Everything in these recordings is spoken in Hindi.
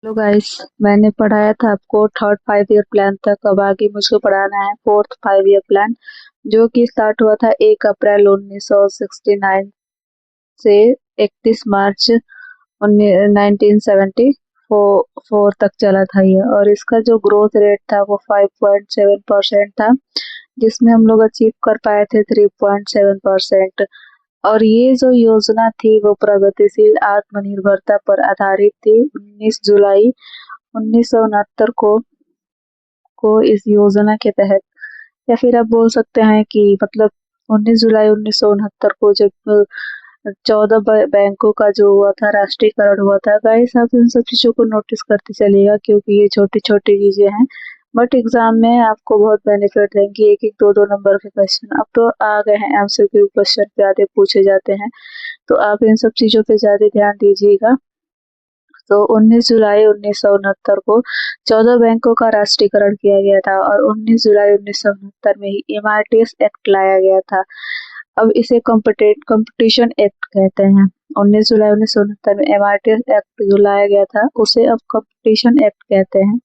Hello guys. मैंने पढ़ाया था आपको थर्ड 5 ईयर प्लान तक। अब आगे मुझको पढ़ाना है फोर्थ 5 ईयर प्लान, जो कि स्टार्ट हुआ था 1 अप्रैल 1969 से 31 मार्च 1974 तक चला था ये। और इसका जो ग्रोथ रेट था वो 5.7% था, जिसमें हम लोग अचीव कर पाए थे 3.7%। और ये जो योजना थी वो प्रगतिशील आत्मनिर्भरता पर आधारित थी। 19 जुलाई 1969 को इस योजना के तहत, या फिर आप बोल सकते हैं कि मतलब 19 जुलाई 1969 को जब 14 बैंकों का जो हुआ था राष्ट्रीयकरण हुआ था। गाइस, आप इन सब चीजों को नोटिस करते चलिएगा, क्योंकि ये छोटी छोटी चीजें हैं, बट एग्जाम में आपको बहुत बेनिफिट देंगी। एक एक दो दो नंबर के क्वेश्चन अब तो आ गए हैं, एमसीक्यू क्वेश्चन ज्यादा पूछे जाते हैं, तो आप इन सब चीजों पे ज्यादा ध्यान दीजिएगा। तो 19 जुलाई 1969 को 14 बैंकों का राष्ट्रीयकरण किया गया था, और 19 जुलाई 1969 में ही एमआरटीएस एक्ट लाया गया था। अब इसे कंपटीशन एक्ट कहते हैं। 19 जुलाई 1969 में एमआरटीएस एक्ट जो लाया गया था उसे अब कंपटीशन एक्ट कहते हैं।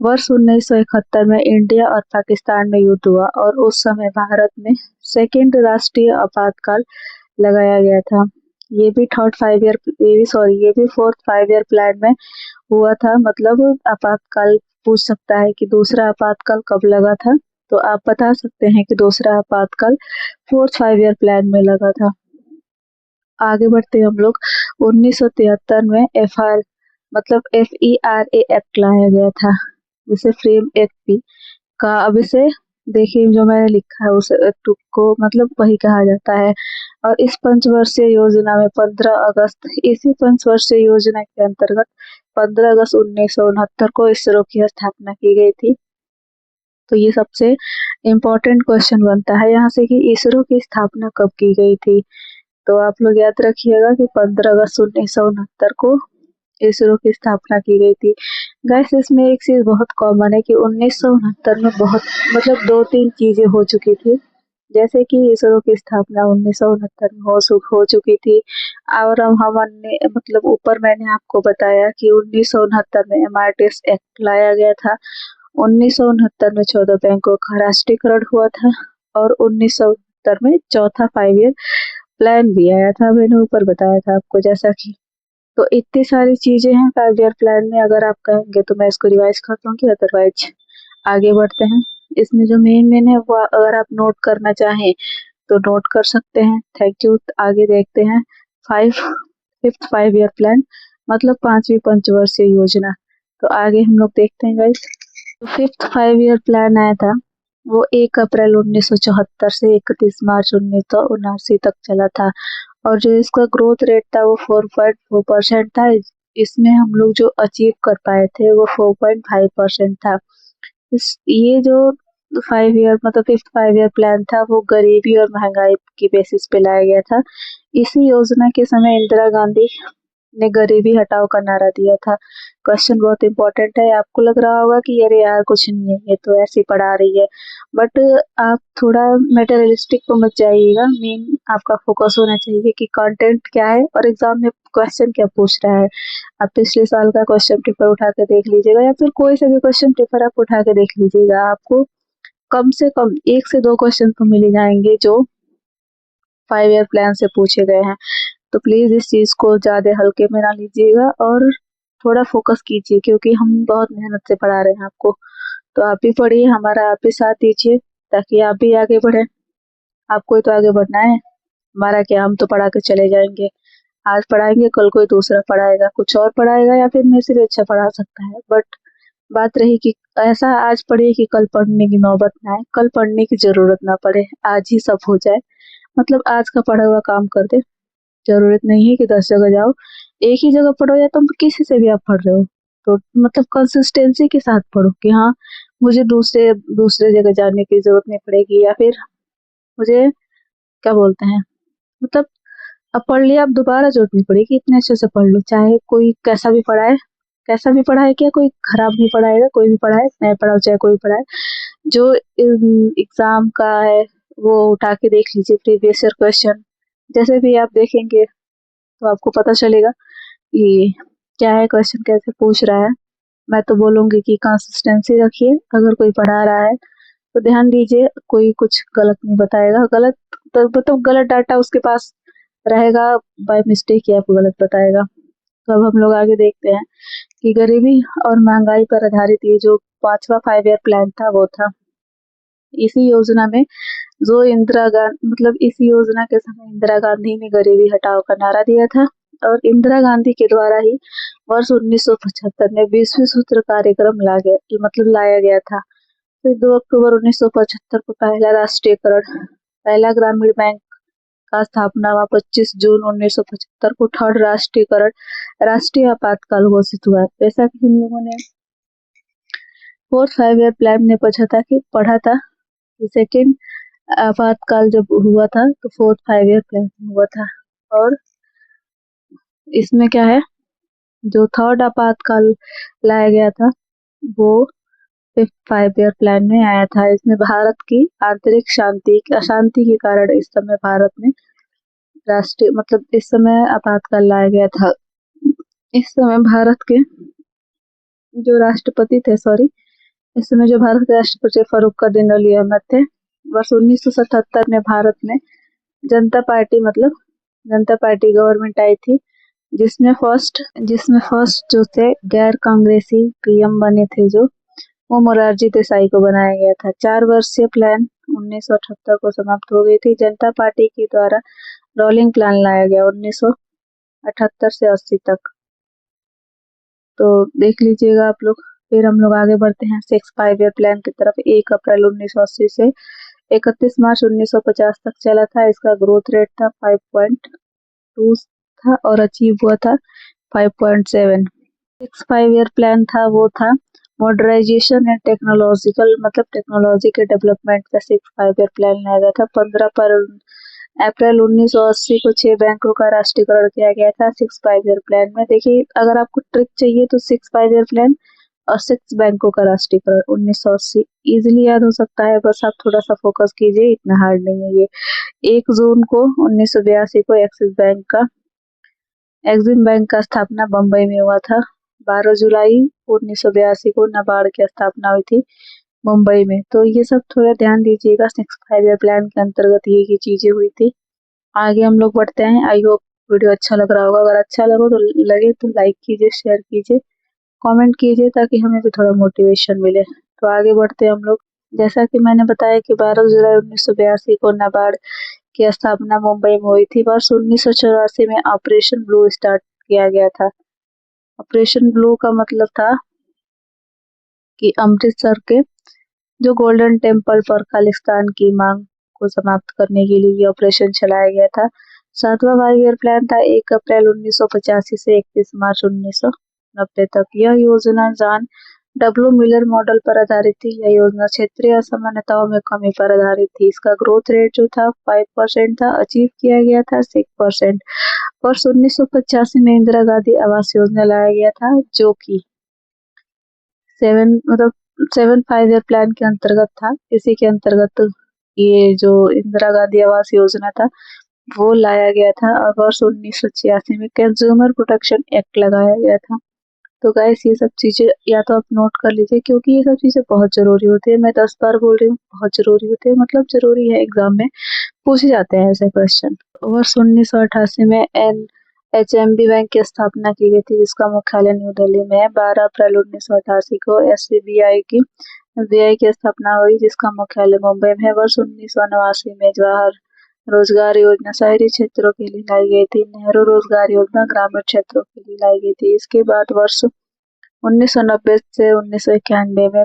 वर्ष 1971 में इंडिया और पाकिस्तान में युद्ध हुआ, और उस समय भारत में सेकेंड राष्ट्रीय आपातकाल लगाया गया था। ये भी थर्ड 5 ईयर, ये भी सॉरी, ये भी फोर्थ 5 ईयर प्लान में हुआ था। मतलब आपातकाल पूछ सकता है कि दूसरा आपातकाल कब लगा था, तो आप बता सकते हैं कि दूसरा आपातकाल फोर्थ 5 ईयर प्लान में लगा था। आगे बढ़ते हम लोग। 1973 में एफआर मतलब FERA एक्ट लाया गया था, जिसे फ्रेम एक्ट भी का। अब इसे देखिए, जो मैंने लिखा है उस एक्ट को मतलब वही कहा जाता है। और इस पंचवर्षीय योजना में 15 अगस्त, इसी पंचवर्षीय योजना के अंतर्गत 15 अगस्त 1969 को इसरो की स्थापना की गई थी। तो ये सबसे इम्पोर्टेंट क्वेश्चन बनता है यहाँ से कि इसरो की स्थापना कब की गई थी। तो आप लोग याद रखिएगा कि 15 अगस्त 1969 को इसरो की स्थापना की गई थी। गैस, इसमें एक चीज बहुत कॉमन है कि 1969 में बहुत मतलब दो तीन चीजें हो चुकी थी। जैसे कि इसरो की स्थापना 1969 में हो चुकी थी। और अब हमने मतलब ऊपर मैंने आपको बताया कि 1969 में एमआरटीएस एक्ट लाया गया था। 1969 में 14 बैंकों का राष्ट्रीयकरण हुआ था, और 1969 में चौथा 5 ईयर प्लान भी आया था। मैंने ऊपर बताया था आपको, जैसा कि तो इतनी सारी चीजें हैं 5 ईयर प्लान में। अगर आप कहेंगे तो मैं इसको रिवाइज कर दूंगी, अदरवाइज आगे बढ़ते हैं। इसमें जो मेन मेन है वो अगर आप नोट करना चाहें तो नोट कर सकते हैं। Thank you. आगे देखते हैं। फाइव फिफ्थ 5 ईयर प्लान मतलब पांचवी पंचवर्षीय योजना। तो आगे हम लोग देखते हैं गाइस। तो फिफ्थ 5 ईयर प्लान आया था, वो 1 अप्रैल 1974 से 31 मार्च 1979 तक चला था। और जो इसका ग्रोथ रेट था वो 4.4% था। इसमें हम लोग जो अचीव कर पाए थे वो 4.5% था। ये जो 5 ईयर मतलब फिफ्थ 5 ईयर प्लान था वो गरीबी और महंगाई की बेसिस पे लाया गया था। इसी योजना के समय इंदिरा गांधी ने गरीबी हटाओ का नारा दिया था। क्वेश्चन बहुत इंपॉर्टेंट है। आपको लग रहा होगा कि अरे यार कुछ नहीं है, ये तो ऐसे ही पढ़ा रही है, बट आप थोड़ा मेटेरियलिस्टिक को मत जाइएगा। मेन आपका फोकस होना चाहिए कि कंटेंट क्या है और एग्जाम में क्वेश्चन क्या पूछ रहा है। आप पिछले साल का क्वेश्चन पेपर उठा के देख लीजिएगा, या फिर कोई सा भी क्वेश्चन पेपर आप उठा के देख लीजिएगा। आपको कम से कम 1 से 2 क्वेश्चन तो मिल ही जाएंगे जो 5 ईयर प्लान से पूछे गए हैं। तो प्लीज इस चीज को ज्यादा हल्के में ना लीजिएगा, और थोड़ा फोकस कीजिए, क्योंकि हम बहुत मेहनत से पढ़ा रहे हैं आपको। तो आप भी पढ़िए, हमारा आप भी साथ दीजिए, ताकि आप भी आगे बढ़े। आपको ही तो आगे बढ़ना है, हमारा क्या, हम तो पढ़ा के चले जाएंगे। आज पढ़ाएंगे, कल कोई दूसरा पढ़ाएगा, कुछ और पढ़ाएगा, या फिर मेरे से भी अच्छा पढ़ा सकता है। बट बात रही कि ऐसा आज पढ़िए कि कल पढ़ने की नौबत ना आए, कल पढ़ने की जरूरत ना पड़े, आज ही सब हो जाए। मतलब आज का पढ़ा हुआ काम कर दे। जरूरत नहीं है कि 10 जगह जाओ, एक ही जगह पढ़ो, या तुम किसी से भी आप पढ़ रहे हो तो मतलब कंसिस्टेंसी के साथ पढ़ो कि हाँ, मुझे दूसरे दूसरे जगह जाने की जरूरत नहीं पड़ेगी, या फिर मुझे क्या बोलते हैं मतलब अब पढ़ लिया, अब दोबारा जरूरत नहीं पड़ेगी। इतने अच्छे से पढ़ लो, चाहे कोई कैसा भी पढ़ाए। कैसा भी पढ़ाए क्या, कोई खराब नहीं पढ़ाएगा, कोई भी पढ़ाए, मैं पढ़ाऊँ चाहे कोई पढ़ाए। जो एग्जाम का है वो उठा के देख लीजिए, प्रीवियस ईयर क्वेश्चन जैसे भी आप देखेंगे तो आपको पता चलेगा कि क्या है क्वेश्चन, कैसे पूछ रहा है। मैं तो बोलूंगी कि कंसिस्टेंसी रखिए, अगर कोई पढ़ा रहा है तो ध्यान दीजिए, कोई कुछ गलत नहीं बताएगा। गलत तो मतलब गलत डाटा उसके पास रहेगा, बाय मिस्टेक ही आपको गलत बताएगा। तो अब हम लोग आगे देखते हैं कि गरीबी और महंगाई पर आधारित ये जो 5वां 5 ईयर प्लान था वो था। इसी योजना में जो इंदिरा गांधी मतलब इस योजना के समय इंदिरा गांधी ने गरीबी हटाओ का नारा दिया था, और इंदिरा गांधी के द्वारा ही वर्ष 1975 में 20वीं सूत्र कार्यक्रम लाया गया था। फिर 2 अक्टूबर 1975 को पहला राष्ट्रीयकरण, पहला ग्रामीण बैंक का स्थापना हुआ। 25 जून 1975 को थर्ड राष्ट्रीयकरण, राष्ट्रीय आपातकाल घोषित हुआ। जैसा कि हम लोगों ने 4 5 ईयर प्लान में पढ़ा था कि सेकेंड आपातकाल जब हुआ था तो 4 5 ईयर प्लान हुआ था। और इसमें क्या है, जो थर्ड आपातकाल लाया गया था वो 5 ईयर प्लान में आया था। इसमें भारत की आंतरिक अशांति के कारण इस समय भारत में इस समय आपातकाल लाया गया था। इस समय भारत के जो राष्ट्रपति थे इस समय जो भारत के राष्ट्रपति फर्रुखाद्दीन अली अहमद थे। वर्ष 1977 में भारत में जनता पार्टी गवर्नमेंट आई थी, जिसमें फर्स्ट जो थे गैर कांग्रेसी पीएम बने थे वो मोरारजी देसाई को बनाया गया था। 4 वर्षीय प्लान 1978 को समाप्त हो गई थी। जनता पार्टी के द्वारा रोलिंग प्लान लाया गया 1978 से 80 तक। तो देख लीजिएगा आप लोग। फिर हम लोग आगे बढ़ते हैं 6 5 ईयर प्लान की तरफ। 1 अप्रैल 1980 से 31 मार्च 1950 तक चला था। इसका ग्रोथ रेट था 5.2 था और अचीव हुआ था 5.7। 6 5 ईयर प्लान था वो था मॉडर्नाइजेशन एंड टेक्नोलॉजी के डेवलपमेंट का 6 5 ईयर प्लान लाया गया था। 15 अप्रैल 1980 को 6 बैंकों का राष्ट्रीयकरण किया गया था 6 5 ईयर प्लान में। देखिए, अगर आपको ट्रिक चाहिए तो 6 5 ईयर प्लान और 6 बैंकों का राष्ट्रीयकरण 1980 इजिली याद हो सकता है। बस आप थोड़ा सा फोकस कीजिए, इतना हार्ड नहीं है ये। 1 जून को 1982 को एक्सिम बैंक का स्थापना बम्बई में हुआ था। 12 जुलाई 1982 को नाबार्ड की स्थापना हुई थी मुंबई में। तो ये सब थोड़ा ध्यान दीजिएगा, 6 5 ईयर प्लान के अंतर्गत ये चीजें हुई थी। आगे हम लोग बढ़ते हैं। आई होप वीडियो अच्छा लग रहा होगा। अगर अच्छा लगे तो लाइक कीजिए, शेयर कीजिए, कमेंट कीजिए, ताकि हमें भी थोड़ा मोटिवेशन मिले। तो आगे बढ़ते हैं हम लोग। जैसा कि मैंने बताया कि 12 जुलाई 1982 को नाबार्ड की स्थापना मुंबई में हुई थी। वर्ष 1984 में ऑपरेशन ब्लू स्टार्ट किया गया था। ऑपरेशन ब्लू का मतलब था कि अमृतसर के जो गोल्डन टेम्पल पर खालिस्तान की मांग को समाप्त करने के लिए ये ऑपरेशन चलाया गया था। 7वां 5 ईयर प्लान था 1 अप्रैल 1985 से 31 मार्च 1990 तक। यह योजना जॉन डब्ल्यू मिलर मॉडल पर आधारित थी। यह योजना क्षेत्रीय असमानताओं में कमी पर आधारित थी। इसका ग्रोथ रेट जो था 5% था, अचीव किया गया था 6%। वर्ष 1985 में इंदिरा गांधी आवास योजना लाया गया था, जो कि 7 5 ईयर प्लान के अंतर्गत था। इसी के अंतर्गत ये जो इंदिरा गांधी आवास योजना था वो लाया गया था। और वर्ष 1986 में कंज्यूमर प्रोटेक्शन एक्ट लगाया गया था। तो गाइस, ये सब चीजें या तो आप नोट कर लीजिए, क्योंकि ये सब चीजें बहुत जरूरी होती है। मैं 10 बार बोल रही हूँ, बहुत जरूरी होती है, मतलब जरूरी है, एग्जाम में पूछे जाते हैं ऐसे क्वेश्चन। वर्ष 1988 में एचएमबी बैंक की स्थापना की गई थी, जिसका मुख्यालय न्यू दिल्ली में है। 12 अप्रैल 1988 को एसबीआई की स्थापना हुई, जिसका मुख्यालय मुंबई में है। वर्ष 1989 में जवाहर रोजगार योजना शहरी क्षेत्रों के लिए लाई गई थी। नेहरू रोजगार योजना ग्रामीण क्षेत्रों के लिए लाई गई थी। इसके बाद वर्ष 1990 से 1991 में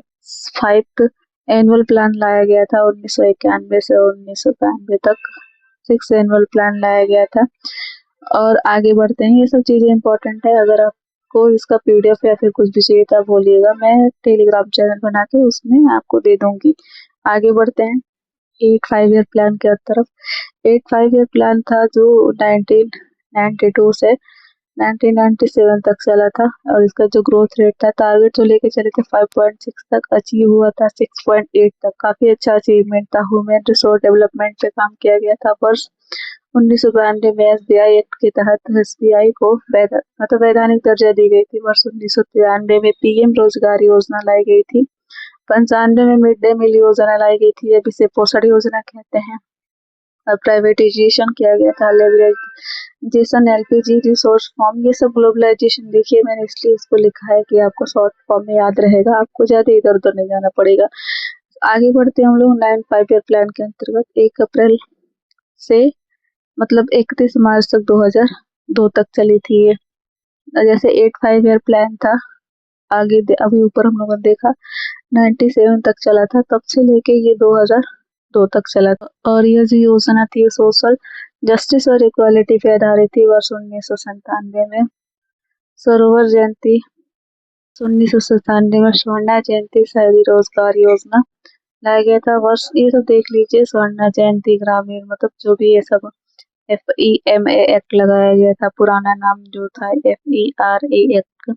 5th एनुअल प्लान लाया गया था। 1991 से 1992 तक 6 एनुअल प्लान लाया गया था। और आगे बढ़ते हैं। ये सब चीजें इंपॉर्टेंट है। अगर आपको इसका पीडीएफ या फिर कुछ भी चाहिए तो आप बोलिएगा, मैं टेलीग्राम चैनल बना के उसमें आपको दे दूंगी। आगे बढ़ते हैं 8 5 ईयर प्लान की तरफ। 8 5 ईयर प्लान था जो 1992 से 1997 तक चला था। और इसका जो ग्रोथ रेट था, टारगेट जो लेके चले थे 5.6 तक, अचीव हुआ था 6.8 तक। काफी अच्छा अचीवमेंट था। ह्यूमन रिसोर्स डेवलपमेंट पे काम किया गया था। वर्ष 1992 में SBI एक्ट के तहत SBI को वैधानिक दर्जा दी गई थी। वर्ष 1993 में PM रोजगार योजना लाई गई थी। 95 में मिड डे मील योजना लाई गई थी, अब इसे पोषण योजना कहते हैं। अब प्राइवेटाइजेशन किया गया था, लेवरेजाइजेशन, LPG रिसोर्स फॉर्म, ये सब ग्लोबलाइजेशन। देखिए मैंने इसलिए इसको लिखा है कि आपको शॉर्ट फॉर्म में याद रहेगा, आपको ज्यादा इधर उधर नहीं जाना पड़ेगा। आगे बढ़ते हैं हम लोग 9 5 ईयर प्लान के अंतर्गत 1 अप्रैल से मतलब 31 मार्च तक 2002 तक चली थी ये। जैसे 8 5 ईयर प्लान था, आगे अभी ऊपर हम लोगों ने देखा 97 तक चला था, तब से लेके ये 2002 तक चला था। और ये जो योजना थी सोशल जस्टिस और इक्वालिटी पे आधारित थी। वर्ष 1997 में सरोवर जयंती 1997 में स्वर्ण जयंती शहरी रोजगार योजना लाया गया था। वर्ष ये सब देख लीजिए, स्वर्ण जयंती ग्रामीण मतलब जो भी ये सब FEMA एक्ट लगाया गया था, पुराना नाम जो था FERA एक्ट।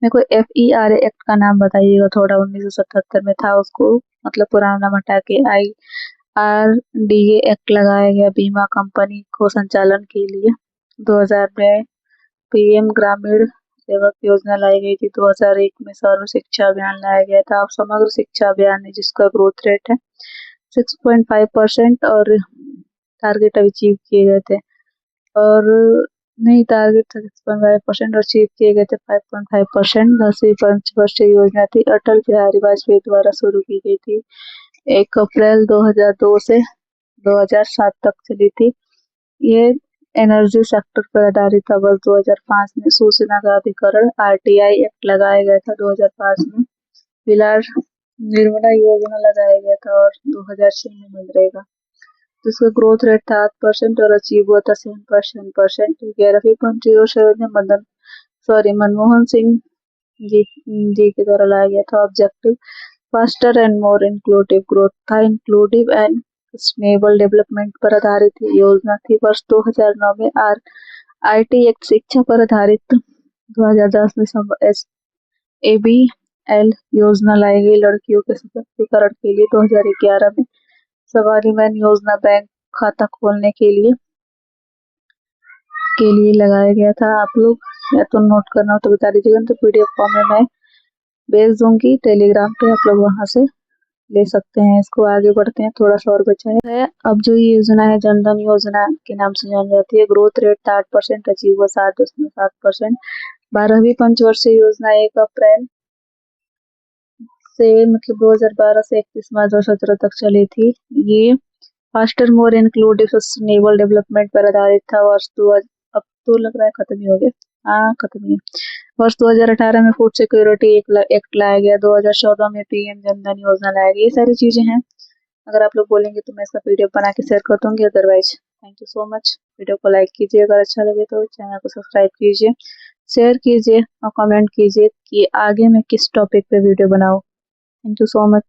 मेरे को FERA एक्ट का नाम बताइएगा थोड़ा, 1977 में था, उसको मतलब पुराना नाम हटा के IRDA एक्ट लगाया गया बीमा कंपनी को संचालन के लिए। 2000 में PM ग्रामीण सेवक योजना लाई गई थी। 2001 में सर्व शिक्षा अभियान लाया गया था। अब समग्र शिक्षा अभियान है जिसका ग्रोथ रेट है 6.5% और टारगेट अचीव किए गए थे। और नहीं, टारगेट था 6.5% और अचीव किए गए थे 5.5%। 10वीं पंचवर्षीय योजना थी, अटल बिहारी वाजपेयी द्वारा शुरू की गई थी। 1 अप्रैल 2002 से 2007 तक चली थी। ये एनर्जी सेक्टर पर आधारित था। वर्ष 2005 में सूचना का अधिकरण RTI एक्ट लगाया गया था। 2005 में बिलार निर्मला योजना लगाया गया था और 2006 में मनरेगा, जिसका ग्रोथ रेट था 8% और अचीव हुआ था 7%। 11वीं पंचवर्षीय योजना मनमोहन सिंह जी के द्वारा लाया गया था। Objective faster and more inclusive growth था। इंक्लूसिव एंड सस्टेनेबल डेवलपमेंट पर आधारित योजना थी। वर्ष 2009 में IT एक्ट शिक्षा पर आधारित। 2010 में ABL योजना लाई गई लड़कियों के सशक्तिकरण के लिए। 2011 में सवारी मैन योजना बैंक खाता खोलने के लिए लगाया गया था। आप लोग या तो नोट करना हो तो बता दीजिएगा, तो PDF फॉर्म में मैं भेज दूंगी टेलीग्राम पे, आप लोग वहां से ले सकते हैं। इसको आगे बढ़ते हैं, थोड़ा सा और बचा है। अब जो ये योजना है जनधन योजना के नाम से जानी जाती है। ग्रोथ रेट था 8%, अचीव हुआ 7.7%। 12वीं पंचवर्षीय योजना 1 अप्रैल से मतलब 2012 से 31 मार्च 2017 तक चली थी। ये faster more inclusive sustainable development पर आधारित था। वर्ष अब तो लग रहा है खत्म ही हो गया, हाँ खत्म ही है। वर्ष 2018 में फूड सिक्योरिटी एक्ट लाया गया। 2014 में PM जनधन योजना लाया गया। ये सारी चीजें हैं, अगर आप लोग बोलेंगे तो मैं इसका PDF बना के शेयर कर दूंगी। Otherwise thank you so much. Video को लाइक कीजिए, अगर अच्छा लगे तो चैनल को सब्सक्राइब कीजिए, शेयर कीजिए और कमेंट कीजिए कि आगे मैं किस टॉपिक पे वीडियो बनाऊं। Thank you so much.